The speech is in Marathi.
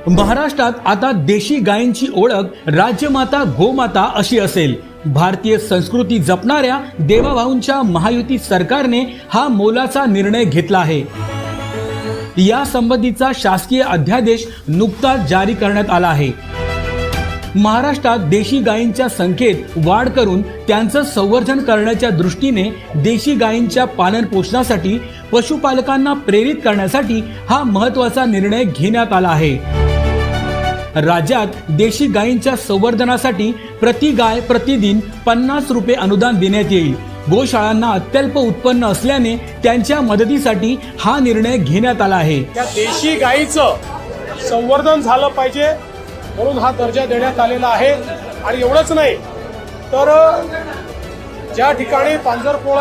महाराष्ट्रात आता देशी गायींची ओळख राजमाता गोमाता अशी असेल। भारतीय संस्कृती जपणाऱ्या देवाभाऊंच्या महायुती सरकारने हा मोलाचा निर्णय घेतला आहे। या संबंधीचा शासकीय अध्यादेश नुकताच जारी करण्यात आला आहे। महाराष्ट्रात देशी गायींच्या संख्येत वाढ करून त्यांचं संवर्धन करण्याच्या दृष्टीने देशी गायींच्या पालन पोषणासाठी पशुपालकांना प्रेरित करण्यासाठी हा महत्त्वाचा निर्णय घेण्यात आला आहे। राज्यात देशी गायींच्या संवर्धनासाठी प्रति गाय प्रतिदिन 50 रुपये अनुदान देण्यात येईल। गोशाळांना अत्यल्प उत्पन्न असल्याने त्यांच्या मदतीसाठी हा निर्णय घेण्यात आला आहे। त्या देशी गायीचं संवर्धन झालं पाहिजे म्हणून हा दर्जा देण्यात आलेला आहे। आणि एवढंच नाही तर ज्या ठिकाणी पांजरपोळा